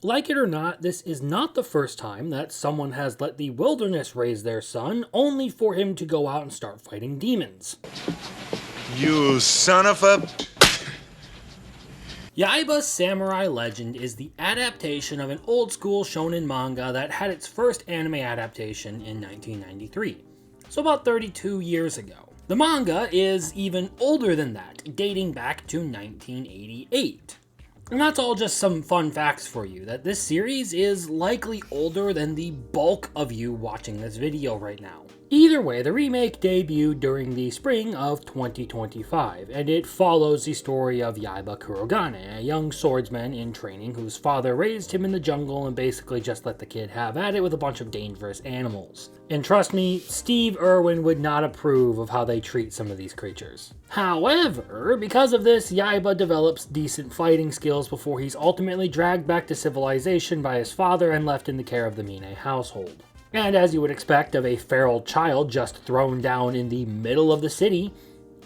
Like it or not, this is not the first time that someone has let the wilderness raise their son, only for him to go out and start fighting demons. You son of a... Yaiba Samurai Legend is the adaptation of an old-school shonen manga that had its first anime adaptation in 1993, so about 32 years ago. The manga is even older than that, dating back to 1988. And that's all just some fun facts for you, that this series is likely older than the bulk of you watching this video right now. Either way, the remake debuted during the spring of 2025, and it follows the story of Yaiba Kurogane, a young swordsman in training whose father raised him in the jungle and basically just let the kid have at it with a bunch of dangerous animals. And trust me, Steve Irwin would not approve of how they treat some of these creatures. However, because of this, Yaiba develops decent fighting skills before he's ultimately dragged back to civilization by his father and left in the care of the Mine household. And as you would expect of a feral child just thrown down in the middle of the city,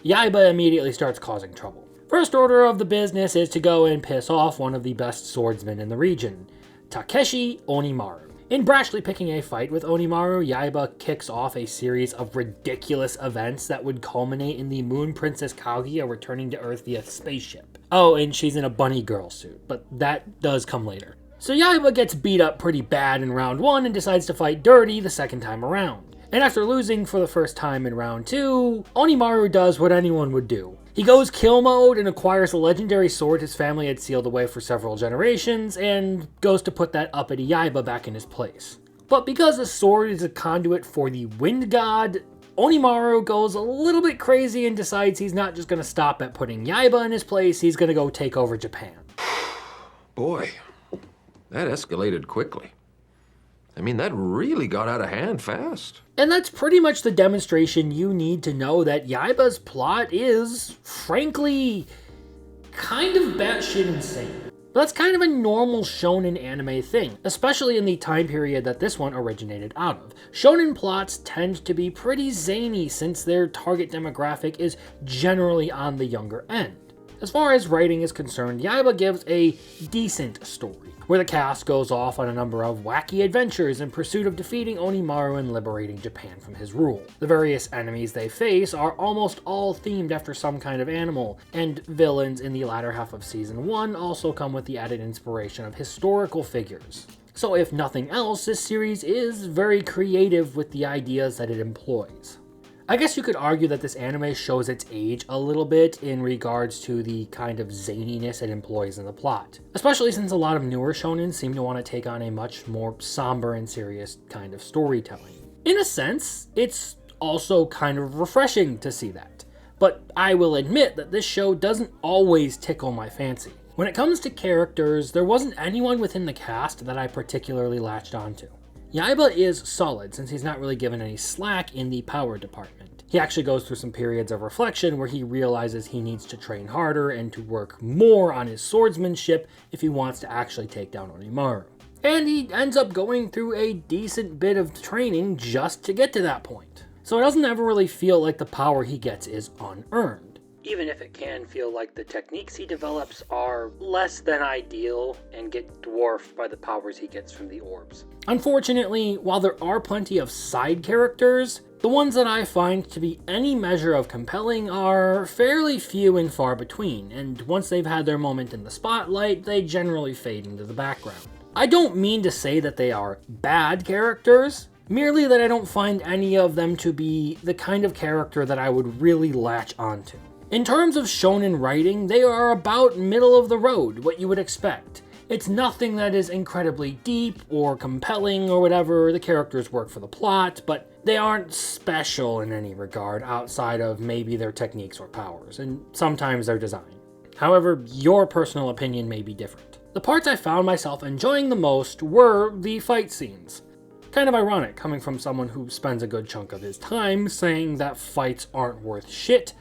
Yaiba immediately starts causing trouble. First order of the business is to go and piss off one of the best swordsmen in the region, Takeshi Onimaru. In brashly picking a fight with Onimaru, Yaiba kicks off a series of ridiculous events that would culminate in the Moon Princess Kaguya returning to Earth via spaceship. Oh, and she's in a bunny girl suit, but that does come later. So Yaiba gets beat up pretty bad in round 1 and decides to fight dirty the second time around. And after losing for the first time in round 2, Onimaru does what anyone would do. He goes kill mode and acquires a legendary sword his family had sealed away for several generations, and goes to put that uppity Yaiba back in his place. But because the sword is a conduit for the wind god, Onimaru goes a little bit crazy and decides he's not just going to stop at putting Yaiba in his place, he's going to go take over Japan. Boy, that escalated quickly. I mean, that really got out of hand fast. And that's pretty much the demonstration you need to know that Yaiba's plot is, frankly, kind of batshit insane. But that's kind of a normal shonen anime thing, especially in the time period that this one originated out of. Shonen plots tend to be pretty zany since their target demographic is generally on the younger end. As far as writing is concerned, Yaiba gives a decent story, where the cast goes off on a number of wacky adventures in pursuit of defeating Onimaru and liberating Japan from his rule. The various enemies they face are almost all themed after some kind of animal, and villains in the latter half of Season 1 also come with the added inspiration of historical figures. So if nothing else, this series is very creative with the ideas that it employs. I guess you could argue that this anime shows its age a little bit in regards to the kind of zaniness it employs in the plot, especially since a lot of newer shonen seem to want to take on a much more somber and serious kind of storytelling. In a sense, it's also kind of refreshing to see that, but I will admit that this show doesn't always tickle my fancy. When it comes to characters, there wasn't anyone within the cast that I particularly latched onto. Yaiba is solid since he's not really given any slack in the power department. He actually goes through some periods of reflection where he realizes he needs to train harder and to work more on his swordsmanship if he wants to actually take down Onimaru. And he ends up going through a decent bit of training just to get to that point. So it doesn't ever really feel like the power he gets is unearned. Even if it can feel like the techniques he develops are less than ideal and get dwarfed by the powers he gets from the orbs. Unfortunately, while there are plenty of side characters, the ones that I find to be any measure of compelling are fairly few and far between, and once they've had their moment in the spotlight, they generally fade into the background. I don't mean to say that they are bad characters, merely that I don't find any of them to be the kind of character that I would really latch onto. In terms of shonen writing, they are about middle of the road, what you would expect. It's nothing that is incredibly deep or compelling or whatever, the characters work for the plot, but they aren't special in any regard outside of maybe their techniques or powers, and sometimes their design. However, your personal opinion may be different. The parts I found myself enjoying the most were the fight scenes. Kind of ironic coming from someone who spends a good chunk of his time saying that fights aren't worth shit,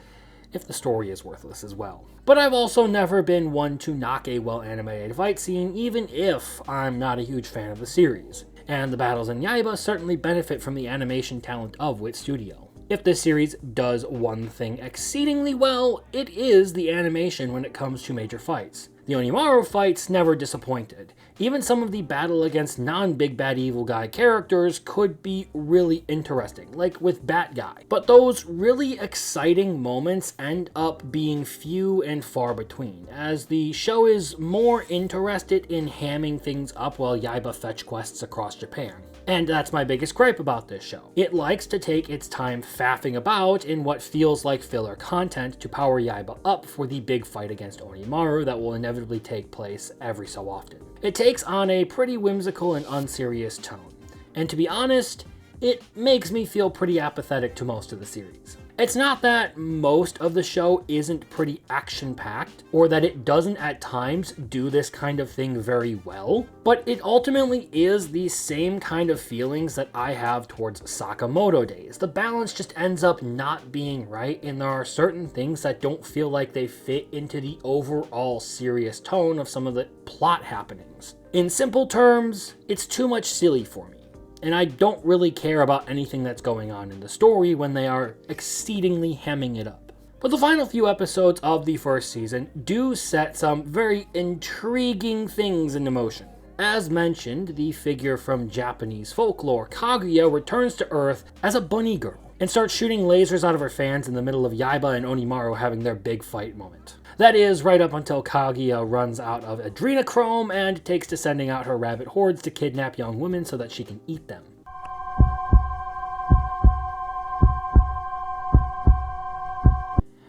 if the story is worthless as well. But I've also never been one to knock a well-animated fight scene, even if I'm not a huge fan of the series. And the battles in Yaiba certainly benefit from the animation talent of Wit Studio. If this series does one thing exceedingly well, it is the animation when it comes to major fights. The Onimaru fights never disappointed. Even some of the battle against non-big bad evil guy characters could be really interesting, like with Bat Guy. But those really exciting moments end up being few and far between, as the show is more interested in hamming things up while Yaiba fetch quests across Japan. And that's my biggest gripe about this show. It likes to take its time faffing about in what feels like filler content to power Yaiba up for the big fight against Onimaru that will inevitably take place every so often. It takes on a pretty whimsical and unserious tone, and to be honest, it makes me feel pretty apathetic to most of the series. It's not that most of the show isn't pretty action-packed, or that it doesn't at times do this kind of thing very well, but it ultimately is the same kind of feelings that I have towards Sakamoto Days. The balance just ends up not being right, and there are certain things that don't feel like they fit into the overall serious tone of some of the plot happenings. In simple terms, it's too much silly for me. And I don't really care about anything that's going on in the story when they are exceedingly hamming it up. But the final few episodes of the first season do set some very intriguing things into motion. As mentioned, the figure from Japanese folklore, Kaguya, returns to Earth as a bunny girl and starts shooting lasers out of her fans in the middle of Yaiba and Onimaru having their big fight moment. That is, right up until Kaguya runs out of adrenochrome and takes to sending out her rabbit hordes to kidnap young women so that she can eat them.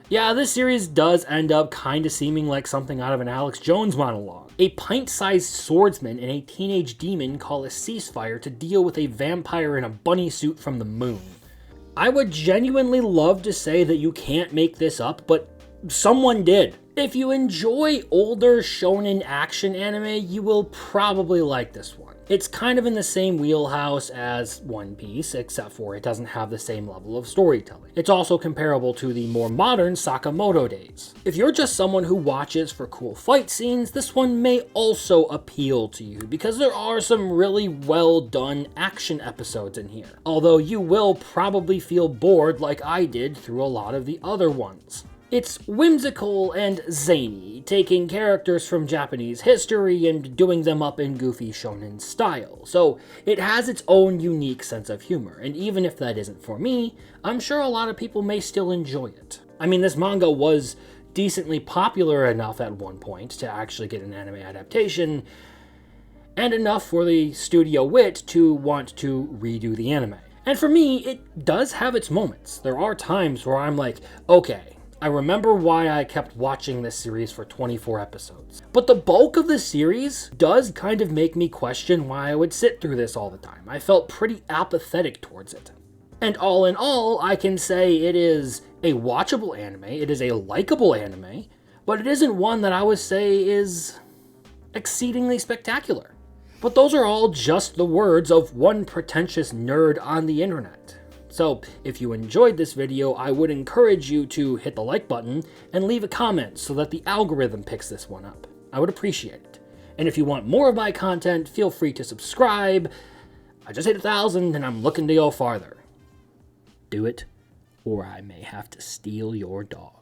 Yeah, this series does end up kinda seeming like something out of an Alex Jones monologue. A pint-sized swordsman and a teenage demon call a ceasefire to deal with a vampire in a bunny suit from the moon. I would genuinely love to say that you can't make this up, but someone did. If you enjoy older shonen action anime, you will probably like this one. It's kind of in the same wheelhouse as One Piece, except for it doesn't have the same level of storytelling. It's also comparable to the more modern Sakamoto Days. If you're just someone who watches for cool fight scenes, this one may also appeal to you, because there are some really well done action episodes in here. Although you will probably feel bored like I did through a lot of the other ones. It's whimsical and zany, taking characters from Japanese history and doing them up in goofy shonen style, so it has its own unique sense of humor, and even if that isn't for me, I'm sure a lot of people may still enjoy it. I mean, this manga was decently popular enough at one point to actually get an anime adaptation, and enough for the studio wit to want to redo the anime. And for me, it does have its moments. There are times where I'm like, okay, I remember why I kept watching this series for 24 episodes. But the bulk of the series does kind of make me question why I would sit through this all the time. I felt pretty apathetic towards it. And all in all, I can say it is a watchable anime, it is a likable anime, but it isn't one that I would say is exceedingly spectacular. But those are all just the words of one pretentious nerd on the internet. So, if you enjoyed this video, I would encourage you to hit the like button and leave a comment so that the algorithm picks this one up. I would appreciate it. And if you want more of my content, feel free to subscribe. I just hit 1,000 and I'm looking to go farther. Do it, or I may have to steal your dog.